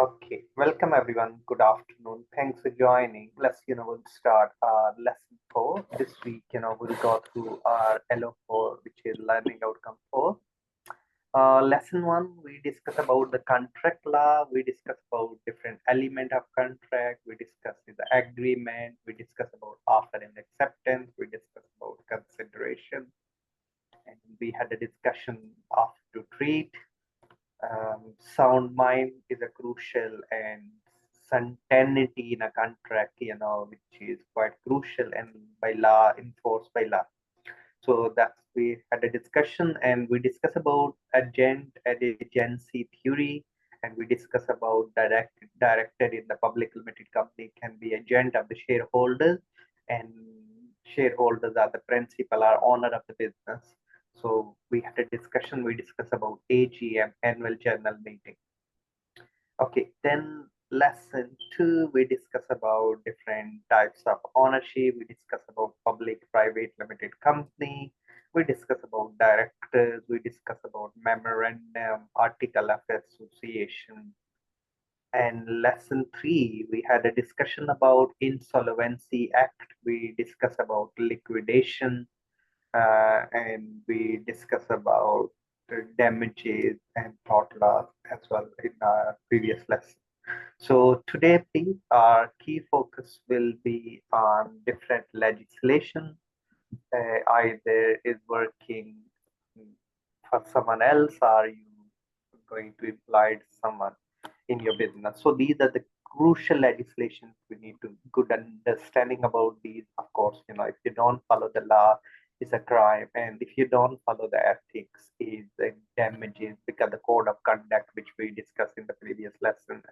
Okay, welcome everyone. Good afternoon. Thanks for joining. We'll start our lesson 4. This week, we'll go through our LO4, which is Learning Outcome 4. Lesson 1, we discuss about the contract law. We discuss about different element of contract. We discuss the agreement. We discuss about offer and acceptance. We discuss about consideration. And we had a discussion of to treat. Sound mind is a crucial and certainty in a contract, which is quite crucial and by law, enforced by law. So that's we had a discussion and we discuss about agent and agency theory, and we discuss about directed in the public limited company can be agent of the shareholders, and shareholders are the principal or owner of the business. So we had a discussion, we discussed about AGM, annual general meeting. Okay, then lesson 2, we discuss about different types of ownership. We discuss about public, private, limited company. We discuss about directors. We discuss about memorandum, article of association. And lesson 3, we had a discussion about Insolvency Act. We discuss about liquidation, and we discuss about the damages and tort loss as well in our previous lesson. So today, please, our key focus will be on different legislation, either is working for someone else or you going to employ someone in your business. So these are the crucial legislations we need to good understanding about these. Of course, if you don't follow the law, it's a crime, and if you don't follow the ethics, is damages because the code of conduct which we discussed in the previous lesson.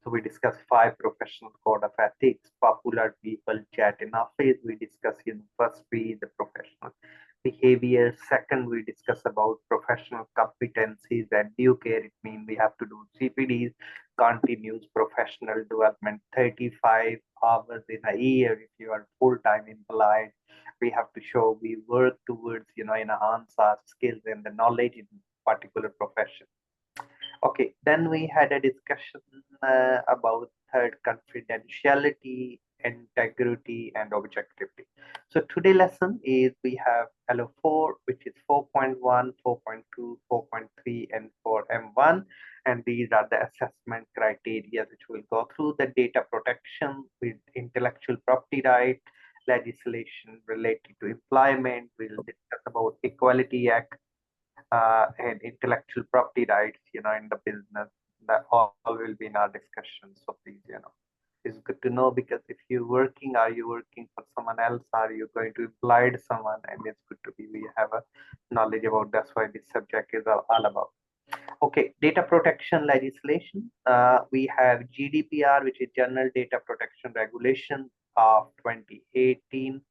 So we discuss 5 professional code of ethics, popular people chat in office. We discuss first be the professional behavior. Second, we discuss about professional competencies and due care. It means we have to do CPDs, continuous professional development, 35 hours in a year if you are full-time employed. We have to show we work towards, enhance our skills and the knowledge in particular profession. Okay, then we had a discussion about third, confidentiality, integrity, and objectivity. So today lesson is we have LO4, which is 4.1, 4.2, 4.3, and 4M1. And these are the assessment criteria which we'll go through. The data protection with intellectual property right, legislation related to employment. We'll discuss about Equality Act, and intellectual property rights, in the business. That all will be in our discussion. So please, it's good to know, because if you're working, are you working for someone else? Are you going to employ someone? And it's good to be, we have a knowledge about, that's why this subject is all about. Okay, data protection legislation. We have GDPR, which is General Data Protection Regulation of 2018.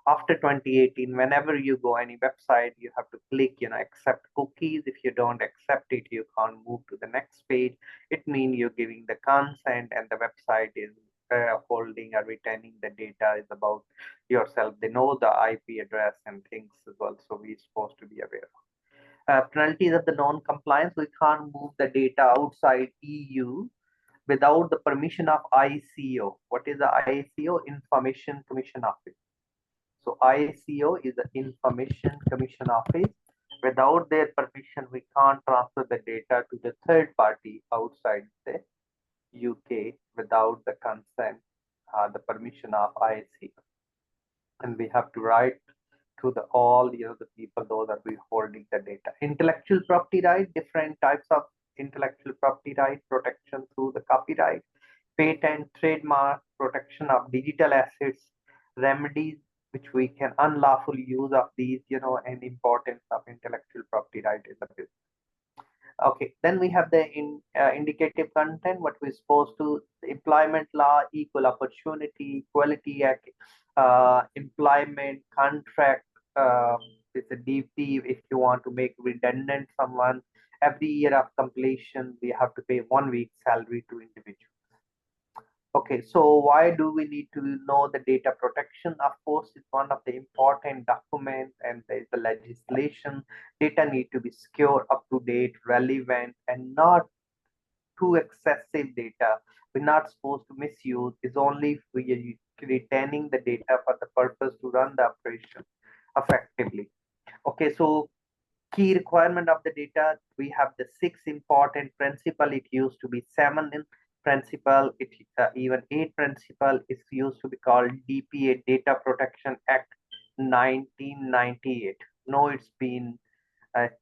After 2018, whenever you go any website, you have to click, accept cookies. If you don't accept it, you can't move to the next page. It means you're giving the consent, and the website is holding or retaining the data is about yourself. They know the IP address and things as well. So we're supposed to be aware of. Penalties of the non-compliance. We can't move the data outside EU without the permission of ICO. What is the ICO? Information Commission Office. So ICO is the Information Commission Office. Without their permission, we can't transfer the data to the third party outside the UK without the consent, the permission of ICO. And we have to write to the all, the people, those are we holding the data. Intellectual property right, different types of intellectual property right, protection through the copyright, patent, trademark, protection of digital assets, remedies which we can unlawful use of these, and importance of intellectual property right in the business. Okay, then we have the indicative content, what we're supposed to, the employment law, equal opportunity, equality act, employment contract, it's a DP. If you want to make redundant someone, every year of completion, we have to pay 1 week salary to individual. Okay, so why do we need to know the data protection? Of course, it's one of the important documents, and there is the legislation. Data need to be secure, up to date, relevant, and not too excessive data. We're not supposed to misuse. Is only if we are retaining the data for the purpose to run the operation effectively. Okay, so key requirement of the data, we have the 6 important principle. It used to be 7 in principle. It even 8 principle is used to be called DPA, Data Protection Act 1998. No, it's been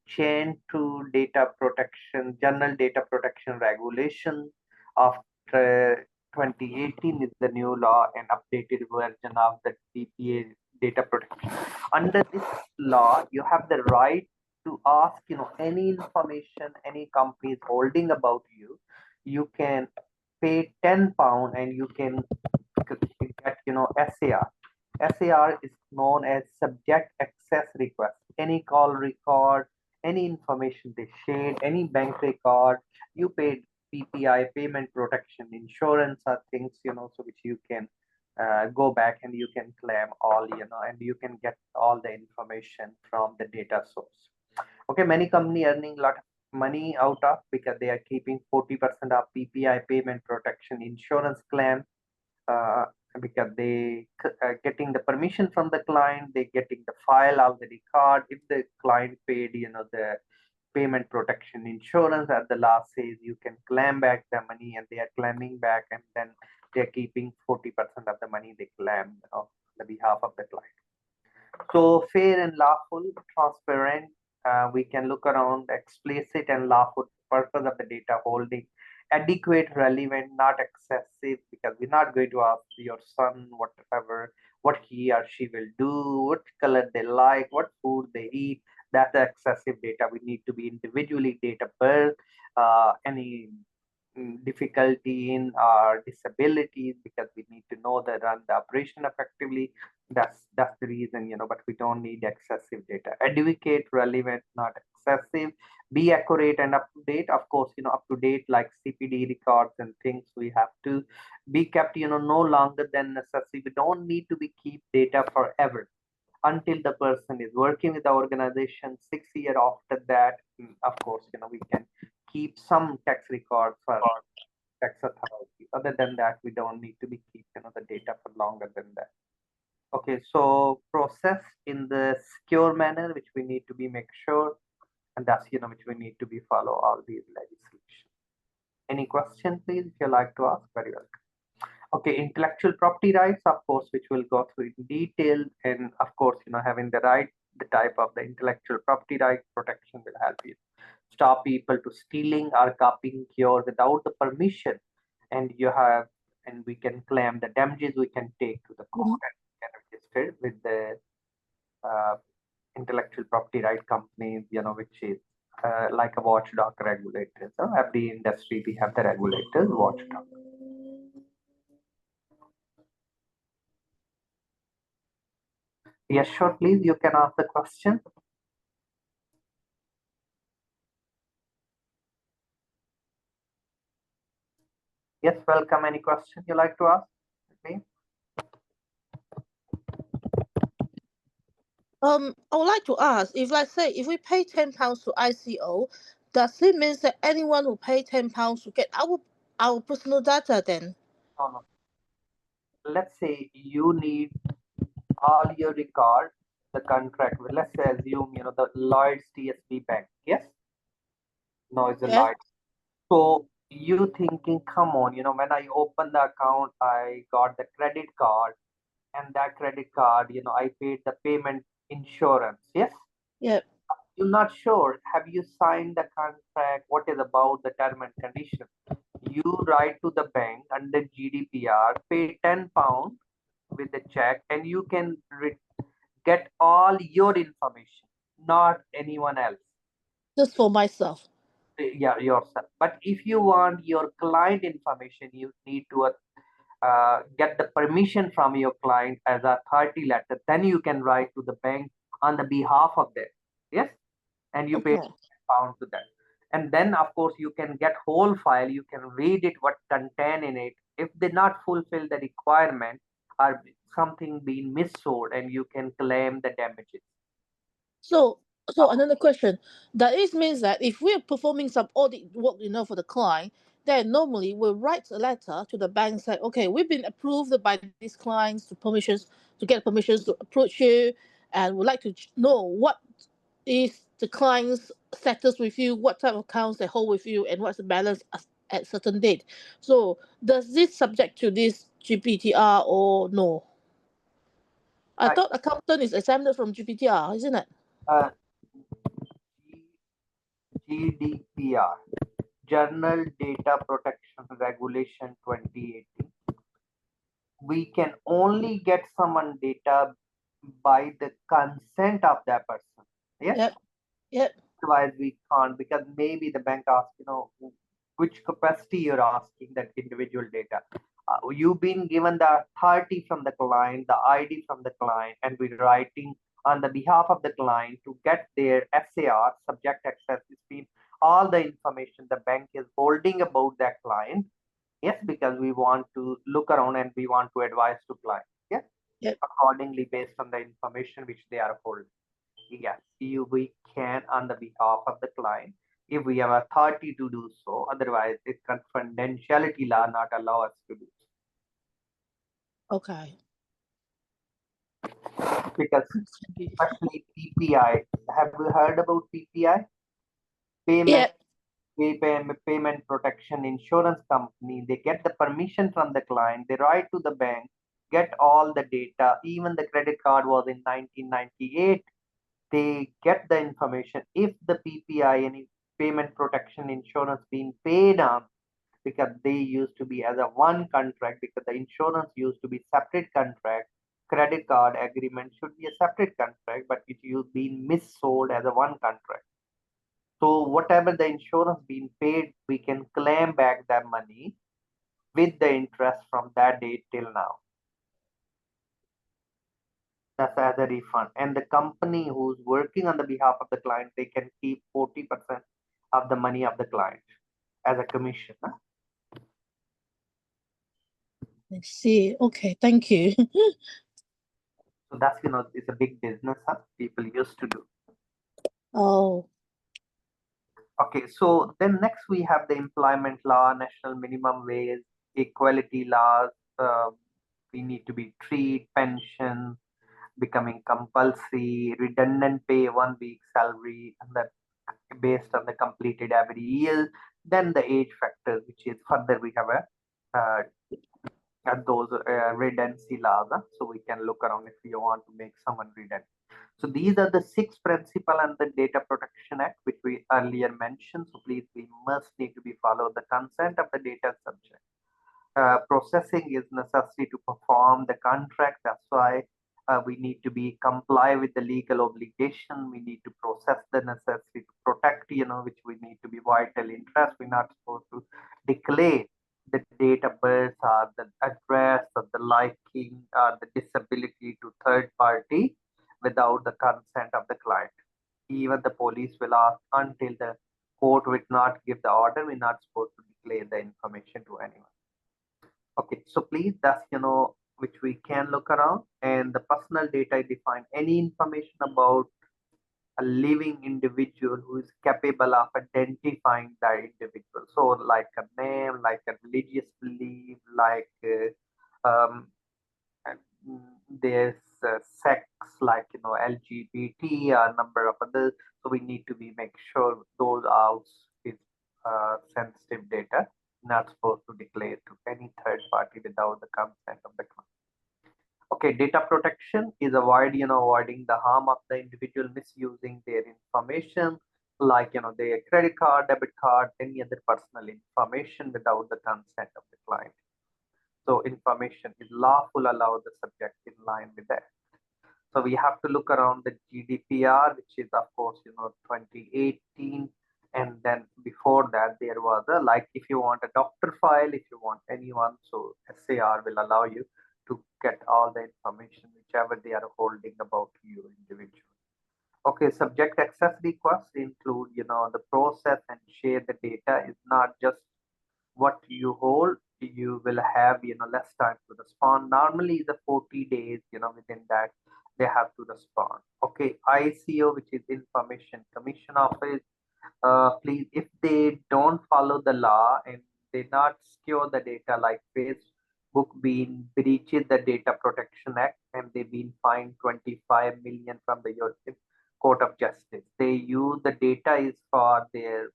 changed to data protection, general data protection regulation after 2018 is the new law and updated version of the DPA data protection. Under this law, you have the right to ask, any information any company is holding about you. You can pay £10 and you can get, SAR. SAR is known as subject access request. Any call record, any information they shared, any bank record, you paid PPI, payment protection insurance, are things, so which you can go back and you can claim all, and you can get all the information from the data source. Okay, many company earning a lot of money out of because they are keeping 40% of PPI, payment protection insurance claim, uh, because they getting the permission from the client, they getting the file of the record. If the client paid, the payment protection insurance at the last phase, you can claim back the money, and they are claiming back, and then they're keeping 40% of the money they claim on the behalf of the client. So fair and lawful, transparent. We can look around explicit and lawful purpose of the data holding, adequate, relevant, not excessive, because we're not going to ask your son whatever what he or she will do, what color they like, what food they eat. That's the excessive data. We need to be individually date of birth, any difficulty in our disabilities, because we need to know that run the operation effectively. That's the reason, but we don't need excessive data. Adequate, relevant, not excessive. Be accurate and up to date. Of course, up to date, like CPD records and things, we have to be kept, no longer than necessary. We don't need to be keep data forever until the person is working with the organization. 6 years after that, of course, we can keep some tax records for tax authority. Other than that, we don't need to be keep, the data for longer than that. Okay, so process in the secure manner, which we need to be make sure, and that's, which we need to be follow all these legislation. Any question, please, if you like to ask? Very welcome. Okay, intellectual property rights, of course, which we'll go through in detail, and of course, having the right, the type of the intellectual property right protection will help you stop people to stealing or copying your without the permission, and we can claim the damages. We can take to the court and can register with the intellectual property right companies, which is like a watchdog regulator. So every industry we have the regulators watchdog. Yes, sure, please, you can ask the question. Yes, welcome. Any question you like to ask? Okay. I would like to ask, if let's say if we pay £10 to ICO, does it mean that anyone who pay £10 to get our personal data then? No. Let's say you need all your record, the contract. Let's say assume the Lloyd's TSB Bank. Yes. No, it's a Lloyd. So you thinking, come on, when I open the account, I got the credit card, and that credit card, I paid the payment insurance. Yes. Yeah. You're not sure. Have you signed the contract? What is about the term and condition? You write to the bank under GDPR, pay £10 with the check, and you can get all your information, not anyone else. Just for myself. Yeah, yourself. But if you want your client information, you need to get the permission from your client as a authority letter. Then you can write to the bank on the behalf of them. Yes, and you pay £10 to them. And then, of course, you can get whole file. You can read it, what contain in it. If they not fulfill the requirement or something being missold, and you can claim the damages. So another question. That is means that if we're performing some audit work, for the client, then normally we'll write a letter to the bank say, okay, we've been approved by these clients to get permissions to approach you, and would like to know what is the client's status with you, what type of accounts they hold with you, and what's the balance at certain date. So does this subject to this GPTR or no? I Uh, thought accountant is exempted from GPTR, isn't it? uh, GDPR, Journal Data Protection Regulation 2018. We can only get someone data by the consent of that person. Yes, Yep. Yep. otherwise we can't, because maybe the bank asks, which capacity you're asking that individual data. You've been given the authority from the client, the ID from the client, and we're writing on the behalf of the client to get their SAR, subject access, which means all the information the bank is holding about that client. Yes, because we want to look around and we want to advise to client. Yes, Yep. accordingly based on the information which they are holding. Yes, we can on the behalf of the client if we have authority to do so. Otherwise, it's confidentiality law not allow us to do Okay. so. Because especially PPI, have you heard about PPI? Payment Yep. Payment Protection Insurance Company. They get the permission from the client. They write to the bank, get all the data. Even the credit card was in 1998. They get the information if the PPI, any payment protection insurance being paid on, because they used to be as a one contract, because the insurance used to be separate contract. Credit card agreement should be a separate contract, but it used being missold as a one contract. So whatever the insurance being paid, we can claim back that money with the interest from that date till now. That's as a refund. And the company who's working on the behalf of the client, they can keep 40% of the money of the client as a commission. I see. Okay. Thank you. So that's, it's a big business, people used to do. Oh. Okay, so then next we have the employment law, national minimum wage, equality laws. We need to be treat, pension, becoming compulsory, redundant pay, 1 week salary, and that based on the completed every year. Then the age factor, which is further we have those redundancy laws. So we can look around if you want to make someone redundant. So these are the 6 principles and the Data Protection Act, which we earlier mentioned. So please, we must need to be follow the consent of the data subject. Processing is necessary to perform the contract. That's why we need to be comply with the legal obligation. We need to process the necessary to protect, which we need to be vital interest. We're not supposed to declare the date of birth or the address or the liking or the disability to third party without the consent of the client. Even the police will ask until the court will not give the order. We're not supposed to declare the information to anyone. Okay, so please, that's which we can look around, and the personal data define any information about a living individual who is capable of identifying that individual. So like a name, like a religious belief, like there's sex, like LGBT, a number of others. So we need to be make sure those out is sensitive data, not supposed to declare to any third party without the consent of the client. Okay, data protection is avoiding the harm of the individual misusing their information, like their credit card, debit card, any other personal information without the consent of the client. So information is lawful allow the subject in line with that. So we have to look around the GDPR, which is of course 2018, and then before that there was a, like, if you want a doctor file, if you want anyone, so SAR will allow you to get all the information whichever they are holding about you individually. Okay, subject access requests include the process and share the data is not just what you hold. You will have less time to respond. Normally the 40 days, within that they have to respond. Okay, ICO, which is Information Commission Office, please, if they don't follow the law and they not secure the data like Facebook been breaches the Data Protection Act and they've been fined 25 million from the European Court of Justice. They use the data is for their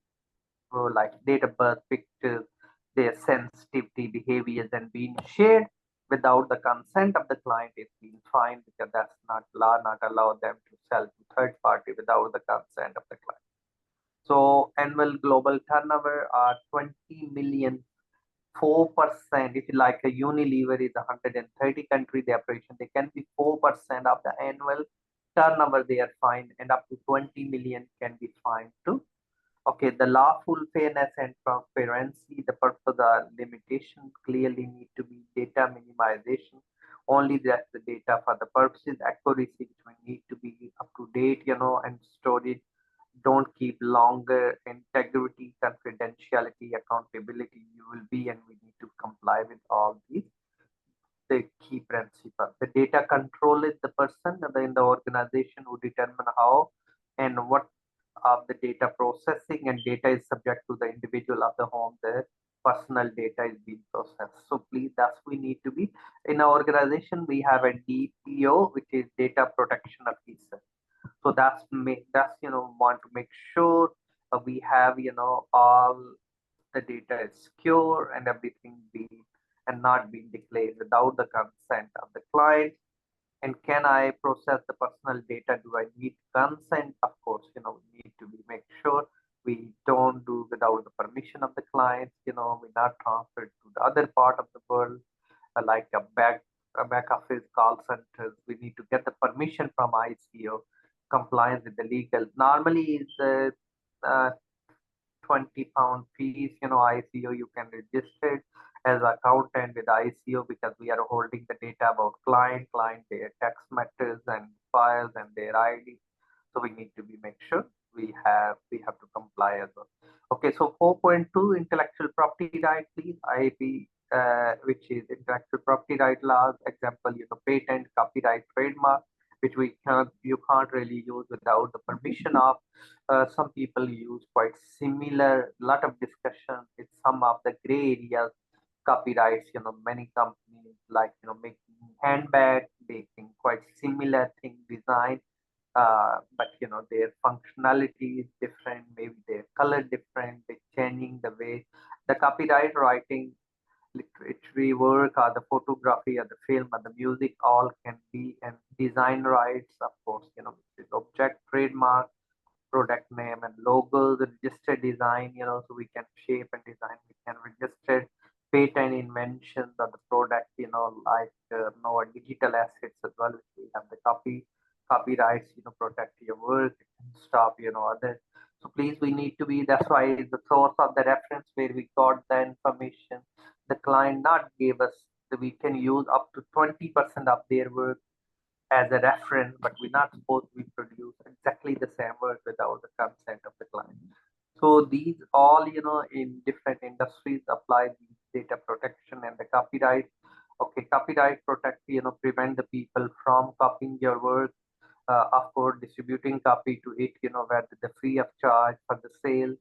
like date of birth, pictures, their sensitivity behaviors and being shared without the consent of the client is being fined because that's not law, not allow them to sell to third party without the consent of the client. So annual global turnover are 20 million, 4%. If you like a Unilever is 130 country the operation, they can be 4% of the annual turnover they are fined and up to 20 million can be fined too. Okay, the lawful fairness and transparency, the purpose or limitation clearly need to be data minimization. Only that the data for the purposes, accuracy, which we need to be up to date, and storage. Don't keep longer integrity, confidentiality, accountability. You will be, and we need to comply with all these the key principle. The data control is the person in the organization who determine how and what of the data processing and data is subject to the individual of the home. The personal data is being processed. So please, that's we need to be in our organization. We have a DPO, which is data protection officer. So that's want to make sure we have all the data is secure and everything be and not being declared without the consent of the client. And can I process the personal data? Do I need consent? Of course, we need to be make sure we don't do without the permission of the clients. We not transfer to the other part of the world, like a back office call centers. We need to get the permission from ICO, compliance with the legal. Normally, is uh, 20 pound fees, ICO, you can register it as accountant with ICO because we are holding the data about client, their tax matters and files and their ID. So we need to be make sure we have to comply as well. Okay, so 4.2 intellectual property right, please. IP, which is intellectual property right laws. Example, patent, copyright, trademark, which you can't really use without the permission of. Some people use quite similar, lot of discussion with some of the gray areas copyrights. Many companies like making handbag, making quite similar thing design, but their functionality is different, maybe their color different, they changing the way the copyright writing, literary work or the photography or the film or the music all can be, and design rights, of course, which is object, trademark, product name and logos, registered design, so we can shape and design, we can register patent inventions of the product, like digital assets as well, which we have the copyrights, protect your work and stop, other. So please, we need to be, that's why the source of the reference where we got the information, the client not gave us, we can use up to 20% of their work as a reference, but we're not supposed to produce exactly the same work without the consent of the client. So these all, in different industries apply the data protection and the copyright. Okay, copyright protect, prevent the people from copying your work. Of course, distributing copy to it, where the free of charge for the sale,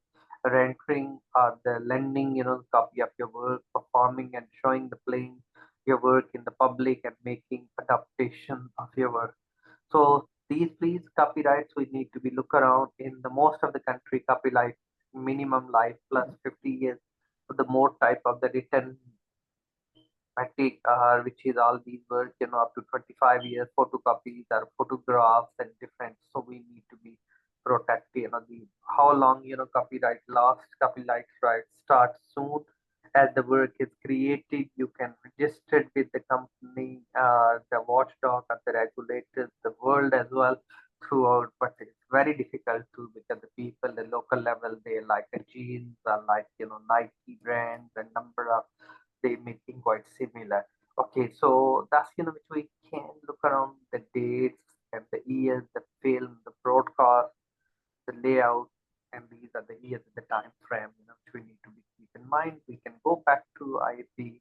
rendering or the lending, copy of your work, performing and showing the playing your work in the public and making adaptation of your work. So these please copyrights we need to be look around in the most of the country copyright minimum life plus 50 years. So the more type of the written matic, which is all these work, up to 25 years, photocopies or photographs and different. So we need to be protect, the how long, copyright lasts, copyright rights start soon as the work is created. You can register with the company, the watchdog and the regulators, the world as well throughout, but it's very difficult to because the people, the local level, they like a jeans or like, Nike brands and number of they making quite similar. Okay, so that's which we can look around the dates and the years, the film, the broadcast, the layout, and these are the years, the time frame, which we need to be keep in mind. We can go back to IP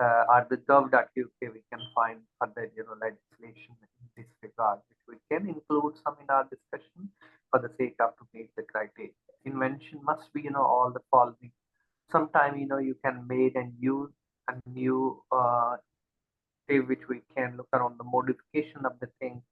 or the gov.uk. We can find further, legislation in this regard, which we can include some in our discussion for the sake of to meet the criteria. Invention must be, all the following Sometime, you can make and use a new which we can look around the modification of the thing,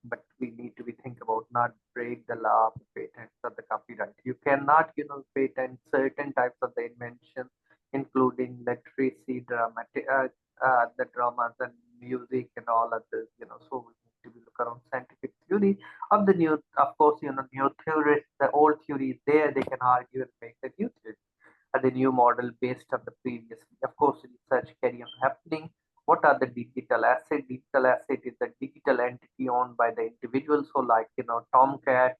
but we need to be think about not break the law of patents or the copyright. You cannot, patent certain types of the invention, including literacy, the dramas and music and all others. So we need to be look around scientific theory of the new. Of course, new theorists, the old theory is there. They can argue and make the new theory the new model based on the previous. Of course, research carry on happening. What are the digital asset? Digital asset is the digital entity owned by the individual. So, like Tomcat,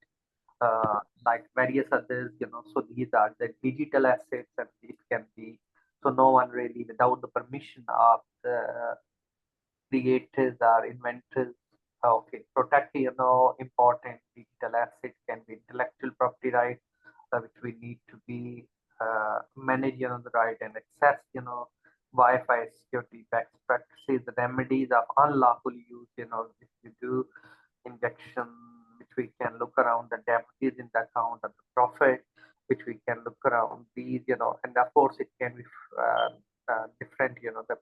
like various others. So these are the digital assets, and it can be. So no one really, without the permission of the creators or inventors. Okay, protect important digital assets can be intellectual property rights, which we need to be manage the right and access Wi-Fi security best practices, the remedies of unlawful use. If you do injection, which we can look around the damages in the account and the profit, which we can look around these. And of course it can be different. The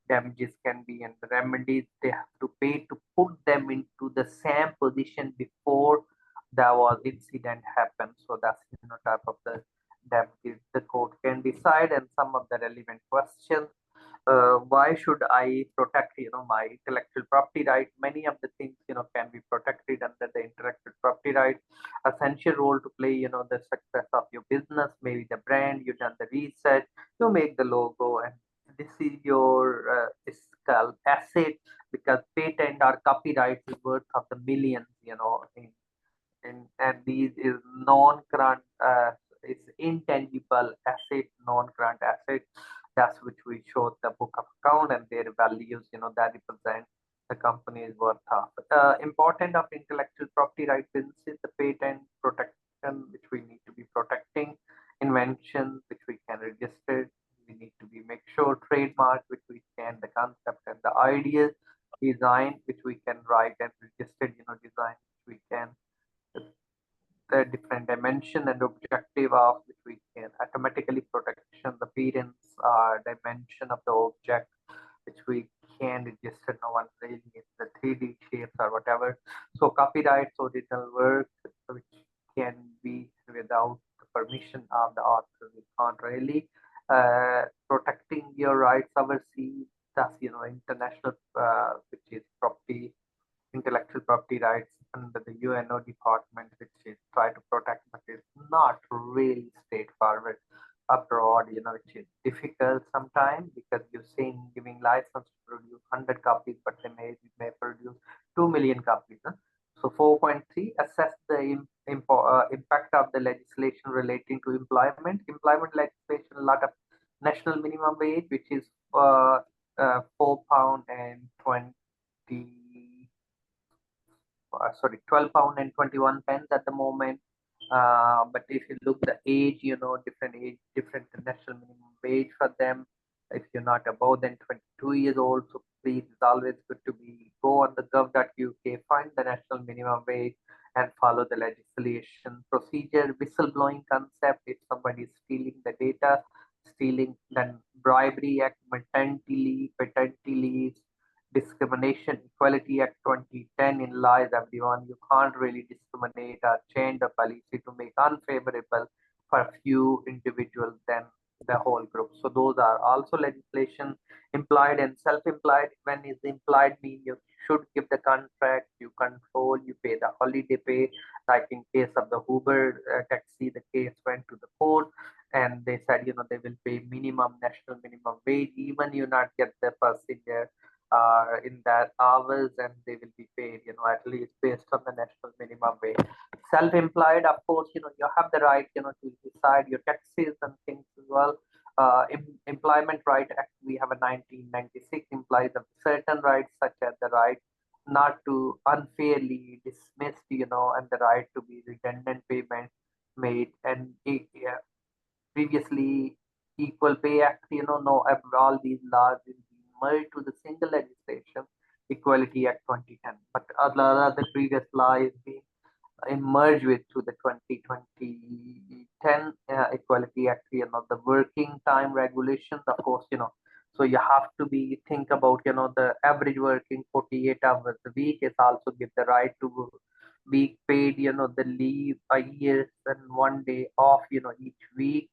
damages can be and the remedies they have to pay to put them into the same position before there was incident happened. So that's type of the damages the court can decide, and some of the relevant questions. Why should I protect my intellectual property right? Many of the things can be protected under the intellectual property right. Essential role to play the success of your business, maybe the brand, you done the research, you make the logo, and this is your is called asset, because patent or copyright is worth of the millions and these is non-grant it's intangible asset, non-grant asset. That's which we showed the book of account and their values that represent the company's worth of. Important of intellectual property right businesses, the patent protection which we need to be protecting, invention which we can register, we need to be make sure trademark which we can, the concept and the ideas, design which we can write and register design which we can, the different dimension and objective of which we can automatically protection the appearance dimension of the object which we can register no one really in the 3D shapes or whatever. So copyrights original work which can be without the permission of the author. We can't really protecting your rights overseas. That's international which is property intellectual property rights under the UNO department, which is try to protect, but it's not really straightforward abroad, which is difficult sometimes because you're saying giving license to produce 100 copies, but they may produce 2 million copies. Huh? So 4.3, assess the impact of the legislation relating to employment. Employment legislation, a lot of national minimum wage, which is £4 and 20 sorry, 12 pound and 21 pence at the moment. But if you look the age, different age, different national minimum wage for them. If you're not above than 22 years old, so please, it's always good to be go on the gov.uk, find the national minimum wage and follow the legislation procedure. Whistleblowing concept, if somebody is stealing the data, stealing, then bribery act, maternity leave, paternity leave, Discrimination Equality Act 2010 in law is everyone. You can't really discriminate or change the policy to make unfavorable for few individuals than the whole group. So those are also legislation. Employed and self-employed. When is implied mean you should give the contract, you control, you pay the holiday pay. Like in case of the Uber taxi, the case went to the court and they said, they will pay minimum national minimum wage, even you not get the passenger in that hours, and they will be paid at least based on the national minimum wage. Self-employed, of course, you have the right to decide your taxes and things as well. Employment Right Act, we have a 1996 implies of certain rights such as the right not to unfairly dismissed and the right to be redundant payment made, and previously Equal Pay Act, no, all these laws will be merged to the single legislation, Equality Act 2010. But other the previous law is being merged with to the 2020 10 Equality Act, the working time regulations, of course, so you have to be think about, the average working 48 hours a week is also give the right to be paid, the leave a year and 1 day off, each week.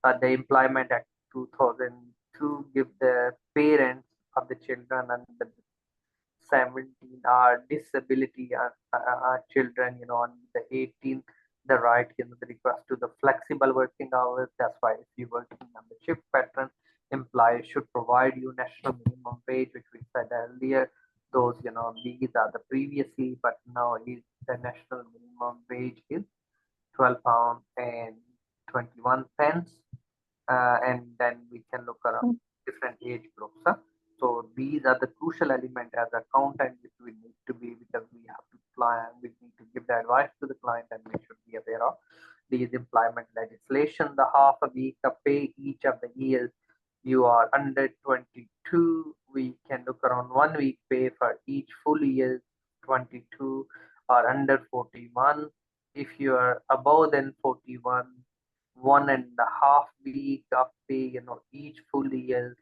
The Employment Act 2002 give the parents of the children and the 17 are disability children, on the 18, the right, the request to the flexible working hours. That's why if you working on the shift pattern, employers should provide you national minimum wage, which we said earlier. Those, these are the previously, but now is the national minimum wage is £12 and 21 pence. And then we can look around different age groups. So these are the crucial element as accountant which we need to be, because we have to plan, we need to give the advice to the client, and we should be aware of these employment legislation. The half a week of pay each of the years you are under 22, we can look around 1 week pay for each full year 22, or under 41. If you are above than 41, 1.5 week of pay, each full year.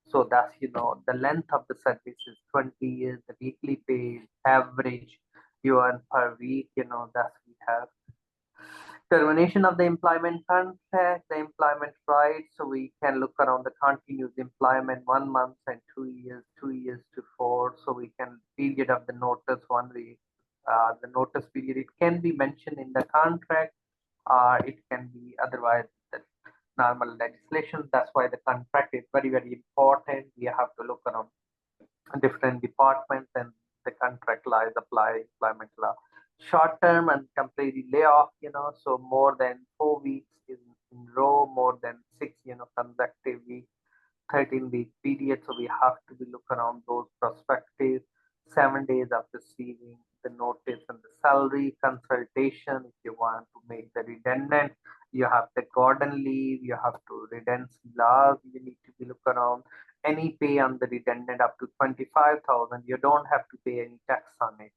So that's, the length of the service is 20 years, the weekly pay average you earn per week, that's we have. Termination of the employment contract, the employment rights. So we can look around the continuous employment 1 month and 2 years, 2 years to 4. So we can period of the notice 1 week. The notice period, it can be mentioned in the contract, or it can be otherwise the normal legislation. That's why the contract is very, very important. We have to look around different departments, and the contract law is apply employment law. Short term and temporary layoff, so more than 4 weeks in row, more than six, consecutive weeks, 13-week period. So we have to be look around those perspectives. 7 days of receiving the notice and the salary consultation. If you want to make the redundant, you have the garden leave, you have to redundancy laws, you need to be look around any pay on the redundant up to 25,000. You don't have to pay any tax on it,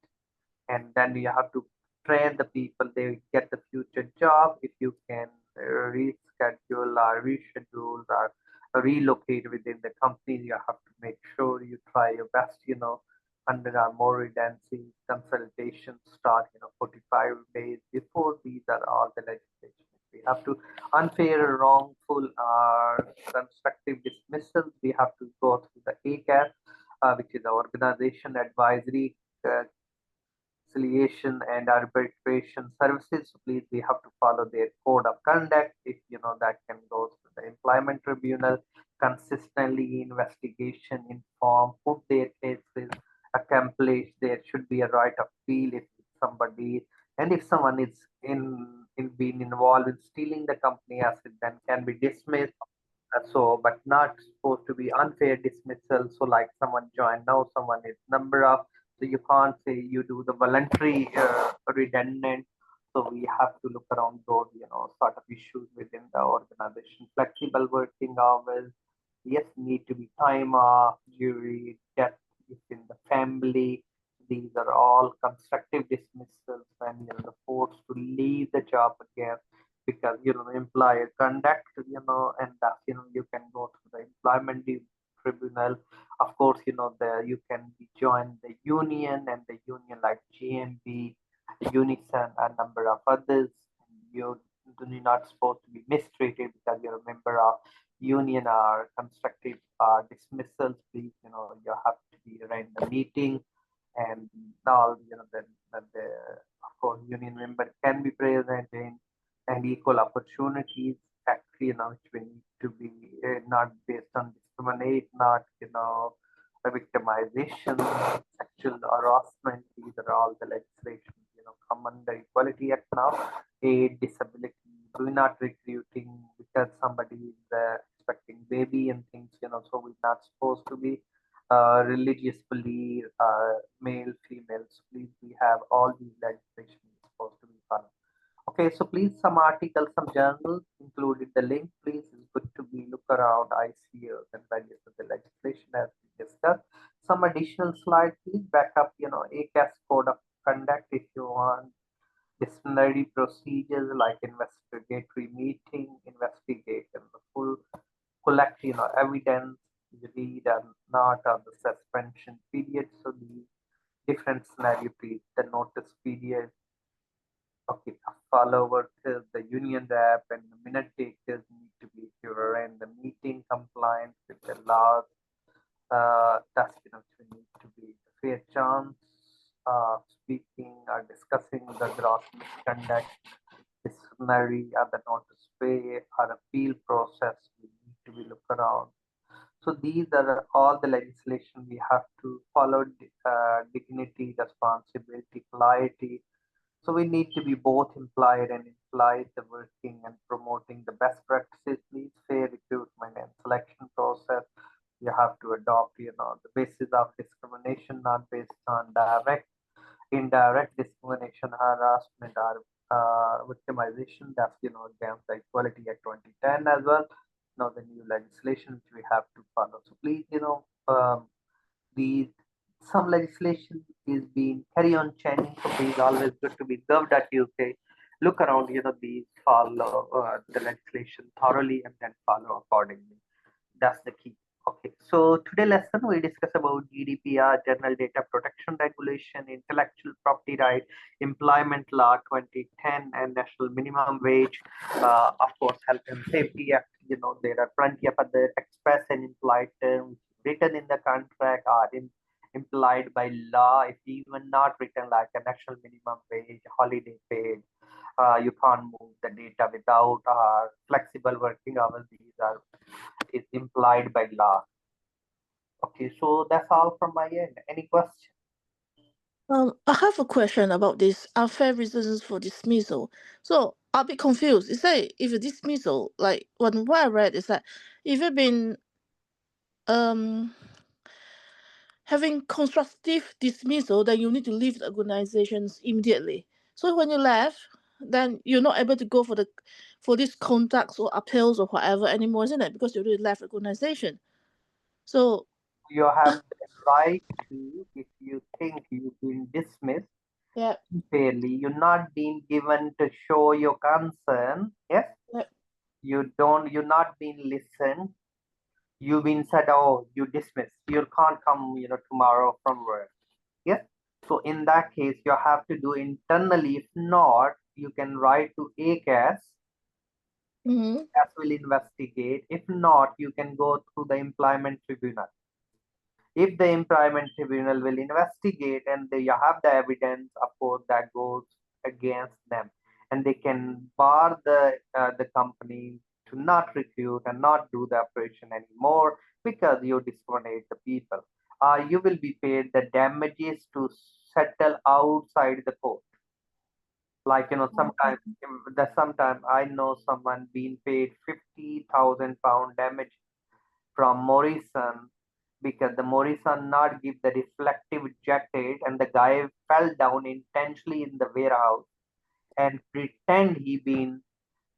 and then you have to train the people, they get the future job. If you can reschedule or reschedule or relocate within the company, you have to make sure you try your best, under our more redundancy consultation start, 45 days before. These are all the legislation we have to. Unfair, wrongful, or constructive dismissals, we have to go through the ACAS, which is the Organization Advisory Conciliation and Arbitration Services. So please, we have to follow their code of conduct. If that can go to the employment tribunal, consistently investigation, inform, put their cases, accomplish. There should be a right of appeal if somebody, and if someone is in being involved in stealing the company asset, then can be dismissed. So, but not supposed to be unfair dismissal. So, like someone joined now, someone is number of, so you can't say you do the voluntary redundant. So we have to look around those, sort of issues within the organization. Flexible working hours, yes, need to be time off, jury, death within the family. These are all constructive dismissals when the forced to leave the job again, because the employer conduct, and that you can go to the employment tribunal. Of course, the you can be join the union, and the union like GMB, Unison, a number of others. You do not supposed to be mistreated because you're a member of union or constructive dismissals. Please, you have to be in the meeting, and all the of course union member can be present in, and equal opportunities act, which we need to be not based on discriminate, not victimization, sexual harassment. These are all the legislations come under Equality Act now. Aid, disability, do not recruiting because somebody is expecting baby and things, so we're not supposed to be religious belief, male, female. So please, we have all these legislations supposed to be followed. Okay, so please, some articles, some journals included the link. Please, it's good to be look around ICOs and various of the legislation as we discussed. Some additional slides, please back up, ACAS code of conduct if you want. disciplinary procedures like investigatory meeting, investigation, the full collect, evidence, read and not on the suspension period. So the different scenario period, the notice period, okay, follower till the union rep and the minute takers need to be here and the meeting compliance with the laws. That's we need to be a fair chance. Speaking or discussing the gross misconduct, disciplinary or the notice pay or appeal process. We need to be look around. So these are all the legislation we have to follow. Dignity, responsibility, polity. So we need to be both implied and implied, the working and promoting the best practices, please, fair recruitment and selection process. You have to adopt, the basis of discrimination, not based on direct, indirect discrimination, harassment, or victimization. That's, against the Equality Act 2010 as well. The new legislation which we have to follow. So please, the some legislation is being carry on changing. So please always good to be gov.uk. Look around, these follow the legislation thoroughly and then follow accordingly. That's the key. Okay, so today lesson we discuss about GDPR, General Data Protection Regulation, Intellectual Property Right, Employment Law 2010, and National Minimum Wage. Of course, Health and Safety Act. There are plenty of other express and implied terms written in the contract or implied by law, if even not written, like a national minimum wage, holiday paid. You can't move the data without flexible working hours. These are is implied by law. Okay, so that's all from my end. Any question? I have a question about this unfair reasons for dismissal. So I'll be confused. Is that if a dismissal, like what I read is that if you've been um having constructive dismissal, then you need to leave the organizations immediately. So when you left, then you're not able to go for these contacts or appeals or whatever anymore, isn't it? Because you already left the organization. So You have the right to, if you think you've been dismissed yeah, unfairly, you're not being given to show your concern. Yes, yeah. you're not being listened. You've been said, oh, you dismissed. You can't come, tomorrow from work. Yes. So in that case, you have to do internally. If not, you can write to ACAS. Mm-hmm. ACAS will investigate. If not, you can go through the employment tribunal. If the employment tribunal will investigate and you have the evidence, of course, that goes against them, and they can bar the company to not recruit and not do the operation anymore because you discriminate the people. You will be paid the damages to settle outside the court. Like, sometimes I know someone being paid £50,000 damage from Morrison because the Morrison not give the reflective jacket and the guy fell down intentionally in the warehouse and pretend he been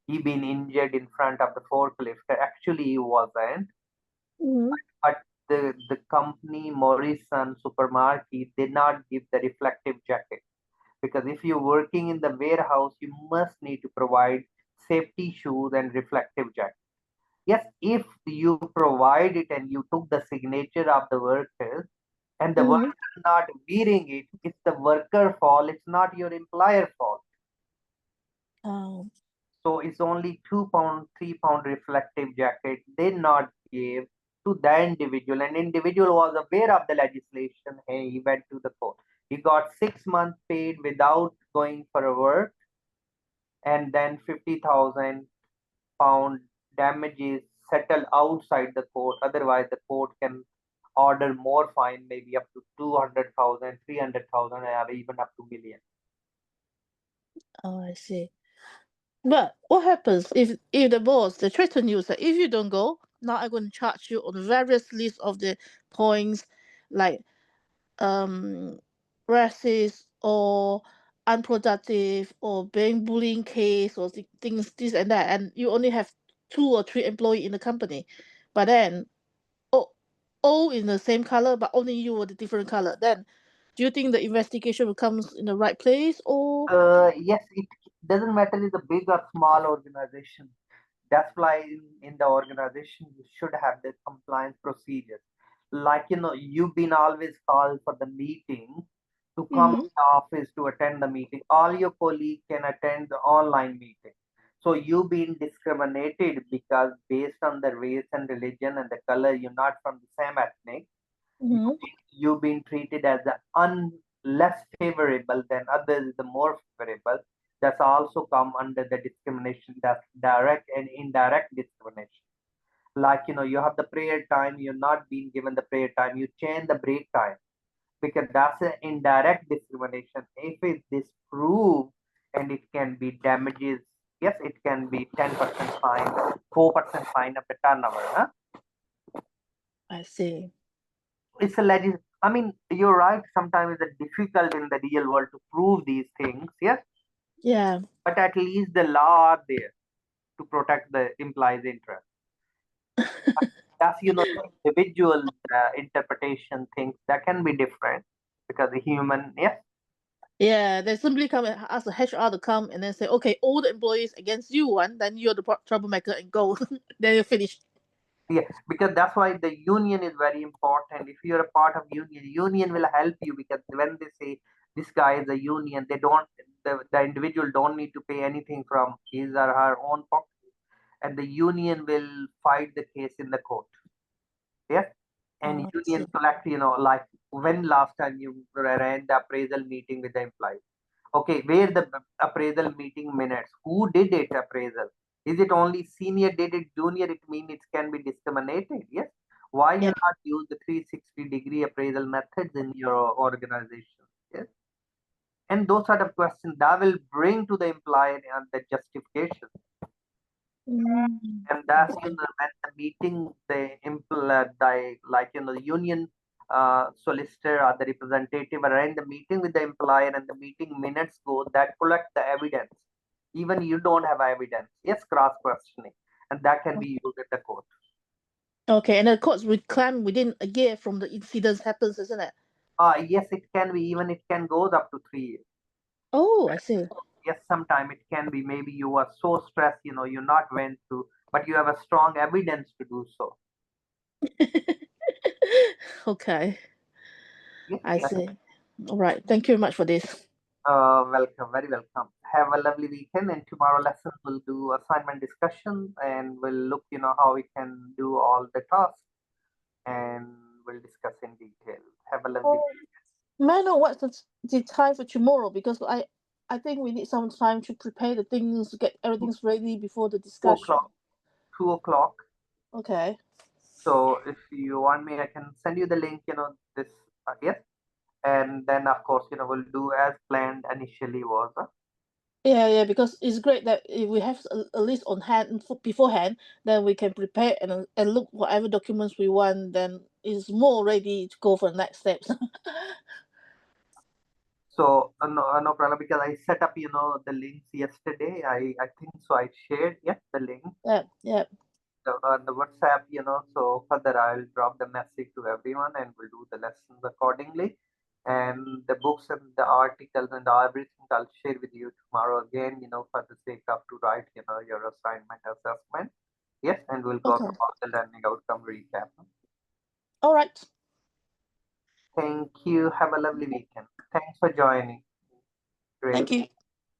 injured in front of the forklift. Actually he wasn't. Mm-hmm. But the company Morrison supermarket did not give the reflective jacket because if you're working in the warehouse you must need to provide safety shoes and reflective jacket. Yes, if you provide it and you took the signature of the worker and the Mm-hmm. worker not wearing it, it's the worker fault, it's not your employer fault. Um, So it's only £2, £3 reflective jacket they not gave to the individual. And individual was aware of the legislation. Hey, he went to the court. He got 6 months paid without going for a work, and then £50,000 damages settled outside the court. Otherwise, the court can order more fine, maybe up to 200,000, 300,000, or even up to million. oh, I see. But what happens if the boss they threaten you say if you don't go, now I'm going to charge you on various lists of the points like um racist or unproductive or being bullying case or things this and that, and you only have 2 or 3 employee in the company, but then all in the same color but only you with a different color, then Do you think the investigation will come in the right place, or? Yes, it doesn't matter it's a big or small organization. That's why in the organization you should have the compliance procedures. Like you've been always called for the meeting to come Mm-hmm. to the office to attend the meeting. All your colleagues can attend the online meeting. So you've been discriminated because based on the race and religion and the color, you're not from the same ethnic. Mm-hmm. You've been treated as the less favorable than others, the more favorable. That's also come under the discrimination. That's direct and indirect discrimination. Like you have the prayer time, you're not being given the prayer time, you change the break time, because that's an indirect discrimination. If it disproved, and it can be damages, yes, it can be 10% fine, 4% fine of the turnover. Huh? I see. It's a I mean, you're right. Sometimes it's difficult in the real world to prove these things, yes. Yeah. But at least the law are there to protect the employee's interest. That's individual interpretation things that can be different because the human, yes, Yeah, they simply come and ask the HR to come and then say, okay, all the employees against you one, then you're the troublemaker and go. Then you're finished. yeah, because that's why the union is very important. If you're a part of union will help you, because when they say this guy is a union, they don't, the individual don't need to pay anything from his or her own pocket, and the union will fight the case in the court. Yes. And Oh, I union see. collect, like when last time you ran the appraisal meeting with the employee. Okay, where the appraisal meeting minutes? Who did it appraisal? Is it only senior did it, junior? It means it can be discriminated. Yes. Why you Yeah. not use the 360-degree appraisal methods in your organization? Yes. And those sort of questions that will bring to the employer and the justification. Mm, And that's okay. when the meeting the like the union solicitor or the representative arrange the meeting with the employer, and the meeting minutes go that collect the evidence. Even you don't have evidence, yes, cross questioning, and that can be used in the court. Okay, and the courts will claim within a year from the incidents happens, isn't it? Yes, it can be, even it can goes up to 3 years. Oh, I see. Yes, sometime it can be, maybe you are so stressed, you're not went through, but you have a strong evidence to do so. Okay, Yes. I see. All right. Thank you very much for this. Welcome, very welcome. Have a lovely weekend, and tomorrow lesson we'll do assignment discussion, and we'll look, how we can do all the tasks, and we'll discuss in detail. Have a lovely Oh, may I know what's the time for tomorrow? Because I think we need some time to prepare the things, to get everything's ready before the 2 o'clock. discussion. 2 o'clock. Okay. So if you want me, I can send you the link. This yes, and then of course, we'll do as planned initially was. Yeah, yeah, because it's great that if we have a list on hand beforehand, then we can prepare and look whatever documents we want, then it's more ready to go for the next steps. So no problem, because I set up, the links yesterday. I think so. I shared, yes, the link. Yeah, yeah. The WhatsApp, so further I'll drop the message to everyone, and we'll do the lessons accordingly. And the books and the articles and everything I'll share with you tomorrow again, for the sake of to write, your assignment assessment. Yes, and we'll go Okay. through all the learning outcome recap. All right. Thank you. Have a lovely weekend. Thanks for joining. Great. Thank you.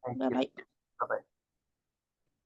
Thank Bye you. bye. Bye bye.